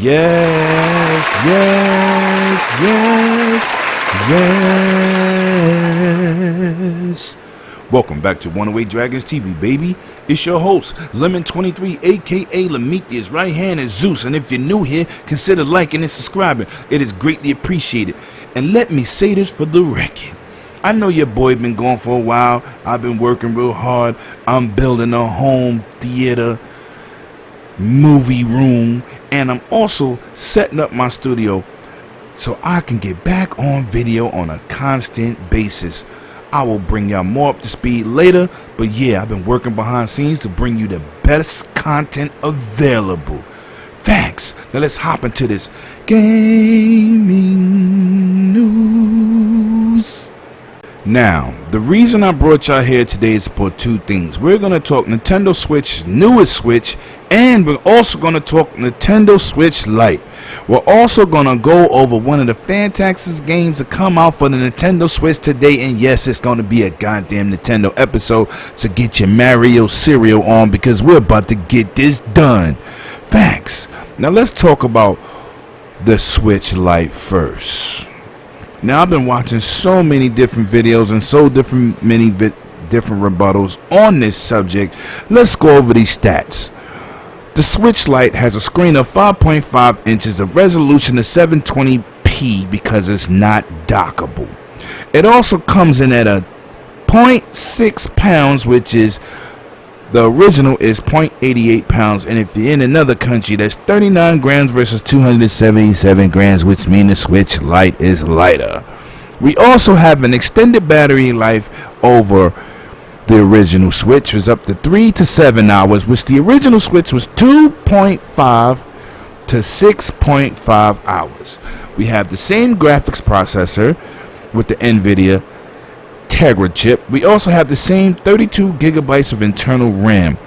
Yes, yes, yes, yes. Welcome back to 108 Dragons TV, baby. It's your host, Lemon23, aka Lamicia's right hand is Zeus. And if you're new here, consider liking and subscribing. It is greatly appreciated. And let me say this for the record. I know your boy been gone for a while. I've been working real hard. I'm building a home theater, movie room, and I'm also setting up my studio so I can get back on video on a constant basis. I will bring y'all more up to speed later, but yeah, I've been working behind scenes to bring you the best content available. Facts. Now let's hop into this gaming news. Now, the reason I brought y'all here today is for two things. We're going to talk Nintendo Switch, newest Switch, and we're also going to talk Nintendo Switch Lite. We're also going to go over one of the fantastic games that come out for the Nintendo Switch today. And yes, it's going to be a goddamn Nintendo episode, so get your Mario cereal on because we're about to get this done. Facts. Now let's talk about the Switch Lite first. Now, I've been watching so many different videos and different rebuttals on this subject. Let's go over these stats. The Switch Lite has a screen of 5.5 inches, a resolution of 720p because it's not dockable. It also comes in at a 0.6 pounds, which is the original is 0.88 pounds, and if you're in another country, that's 39 grams versus 277 grams, which means the Switch Lite is lighter. We also have an extended battery life over the original Switch, was up to 3 to 7 hours, which the original Switch was 2.5 to 6.5 hours. We have the same graphics processor with the NVIDIA Tegra chip. We also have the same 32 gigabytes of internal RAM.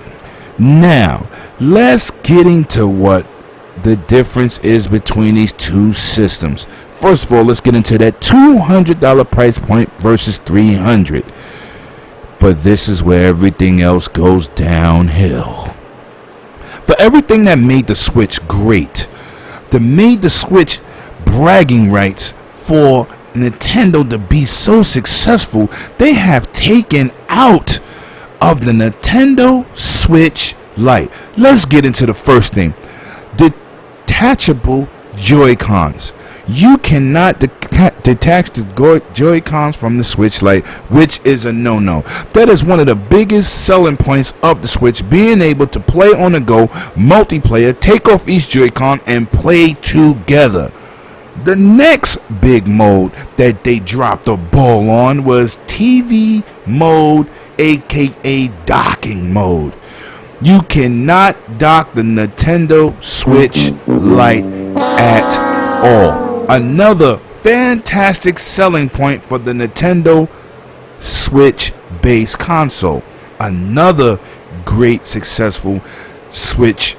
Now, let's get into what the difference is between these two systems. First of all, let's get into that $200 price point versus $300. But this is where everything else goes downhill. For everything that made the Switch great, that made the Switch bragging rights for Nintendo to be so successful, they have taken out of the Nintendo Switch Lite. Let's get into the first thing. Detachable Joy-Cons. You cannot detach the Joy-Cons from the Switch Lite, which is a no-no. That is one of the biggest selling points of the Switch, being able to play on the go, multiplayer, take off each Joy-Con and play together. The next big mode that they dropped the ball on was TV mode, aka docking mode. You cannot dock the Nintendo Switch Lite at all. Another fantastic selling point for the Nintendo Switch base console. Another great successful Switch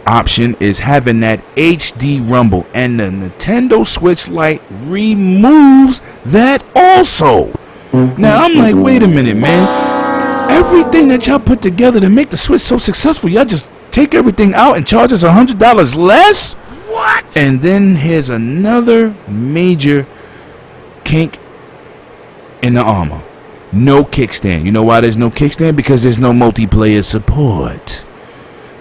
option is having that HD rumble, and the Nintendo Switch Lite removes that also. Now I'm like, wait a minute, man, everything that y'all put together to make the Switch so successful, y'all just take everything out and charge us $100 less? What? And then here's another major kink in the armor. No kickstand. You know why there's no kickstand? Because there's no multiplayer support.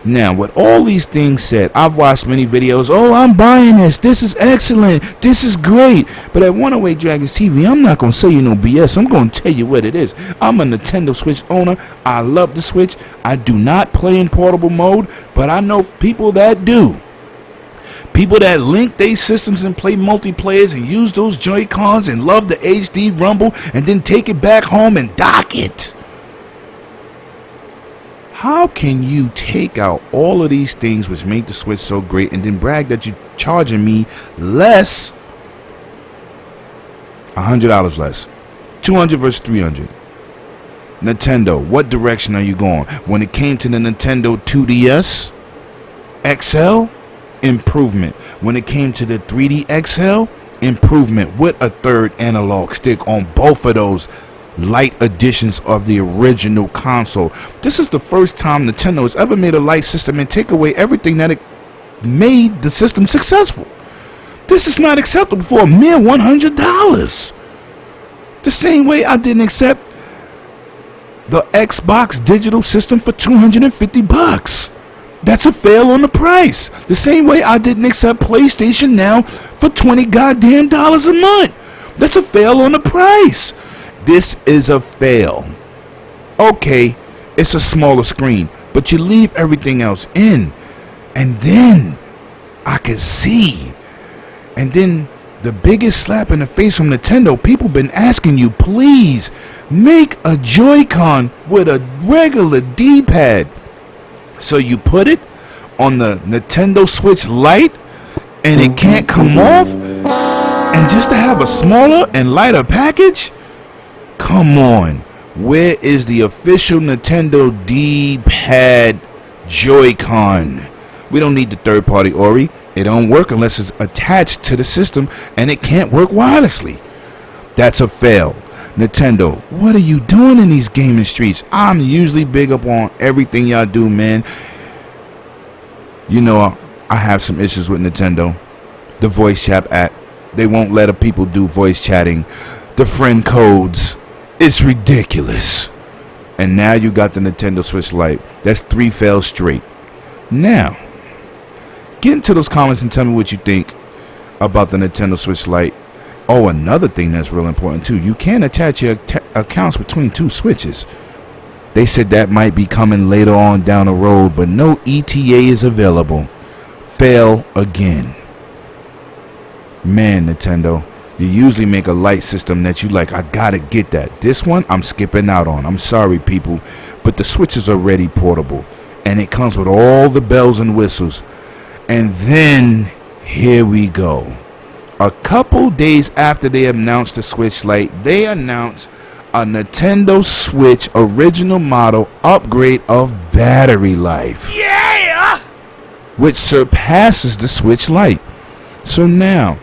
Now, with all these things said, I've watched many videos. Oh, I'm buying this. This is excellent. This is great. But at 108 Dragons TV, I'm not going to say you no BS. I'm going to tell you what it is. I'm a Nintendo Switch owner. I love the Switch. I do not play in portable mode, but I know people that do. People that link their systems and play multiplayers and use those Joy-Cons and love the HD rumble and then take it back home and dock it. How can you take out all of these things which make the Switch so great and then brag that you're charging me less, $100 less, $200 versus $300? Nintendo, what direction are you going? When it came to the Nintendo 2DS XL, improvement. When it came to the 3D XL, improvement with a third analog stick on both of those Lite editions of the original console. This is the first time Nintendo has ever made a Lite system and take away everything that it made the system successful. This is not acceptable for a mere $100. The same way I didn't accept the Xbox digital system for $250. That's a fail on the price. The same way I didn't accept PlayStation Now for $20 goddamn dollars a month. That's a fail on the price. This is a fail. Okay, it's a smaller screen, but you leave everything else in. And then I can see. And then the biggest slap in the face from Nintendo, people been asking you, please make a Joy-Con with a regular D-pad. So you put it on the Nintendo Switch Lite and it can't come off? And just to have a smaller and lighter package? Come on. Where is the official Nintendo D-pad Joy-Con? We don't need the third-party Ori. It don't work unless it's attached to the system and it can't work wirelessly. That's a fail. Nintendo, what are you doing in these gaming streets? I'm usually big up on everything y'all do, man. You know, I have some issues with Nintendo. The voice chat app, they won't let people do voice chatting. The friend codes, it's ridiculous. And now you got the Nintendo Switch Lite. That's 3 fails straight. Now, get into those comments and tell me what you think about the Nintendo Switch Lite. Oh, another thing that's real important too. You can attach your accounts between 2 switches. They said that might be coming later on down the road, but no ETA is available. Fail again. Man, Nintendo, you usually make a Lite system that you like. I gotta get that. This one, I'm skipping out on. I'm sorry, people, but the Switch is already portable, and it comes with all the bells and whistles. And then here we go. A couple days after they announced the Switch Lite, they announced a Nintendo Switch original model upgrade of battery life. Yeah! Which surpasses the Switch Lite. So now,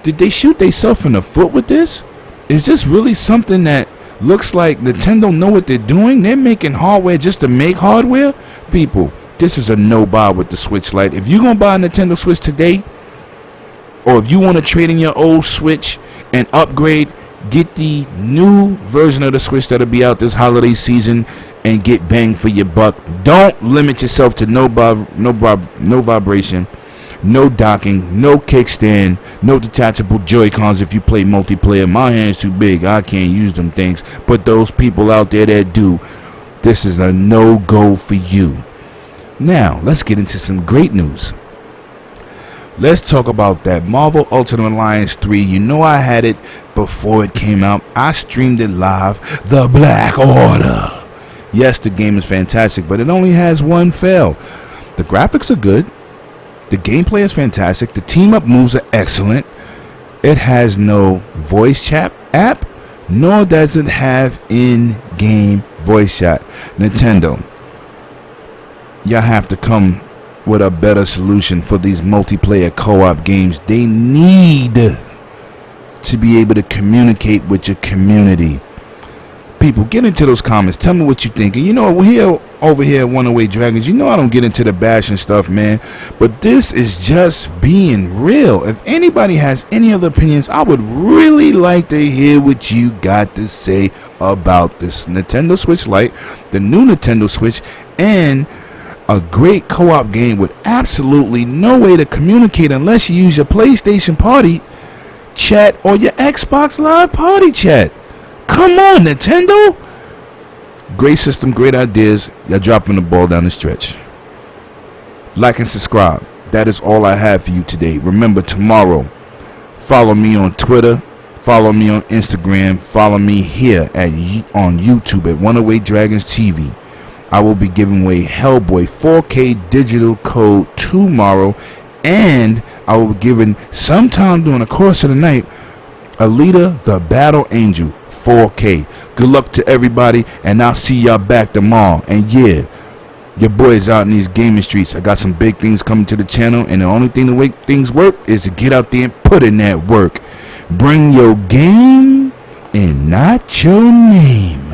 did they shoot themselves in the foot with this? Is this really something that looks like Nintendo know what they're doing? They're making hardware just to make hardware? People, this is a no-buy with the Switch Lite. If you're going to buy a Nintendo Switch today, or if you want to trade in your old Switch and upgrade, get the new version of the Switch that'll be out this holiday season and get bang for your buck. Don't limit yourself to no vibration, no docking, no kickstand, no detachable Joy-Cons if you play multiplayer. My hand's too big. I can't use them things. But those people out there that do, this is a no-go for you. Now, let's get into some great news. Let's talk about that Marvel Ultimate Alliance 3. You know I had it before it came out. I streamed it live. The Black Order. Yes, the game is fantastic, but it only has one fail. The graphics are good. The gameplay is fantastic. The team-up moves are excellent. It has no voice chat app, nor does it have in-game voice chat. Nintendo, y'all have to come with a better solution for these multiplayer co-op games. They need to be able to communicate with your community. People, get into those comments. Tell me what you think. And you know, we're over here at One Away Dragons. You know I don't get into the bashing stuff, man. But this is just being real. If anybody has any other opinions, I would really like to hear what you got to say about this Nintendo Switch Lite, the new Nintendo Switch, and a great co-op game with absolutely no way to communicate unless you use your PlayStation Party chat or your Xbox Live Party chat. Come on, Nintendo. Great system, great ideas. You're dropping the ball down the stretch. Like and subscribe. That is all I have for you today. Remember, tomorrow, follow me on Twitter. Follow me on Instagram. Follow me here on YouTube at One Away Dragons TV. I will be giving away Hellboy 4K digital code tomorrow, and I will be giving sometime during the course of the night Alita the Battle Angel 4K. Good luck to everybody, and I'll see y'all back tomorrow. And yeah, your boy is out in these gaming streets. I got some big things coming to the channel, and the only thing to make things work is to get out there and put in that work. Bring your game and not your name.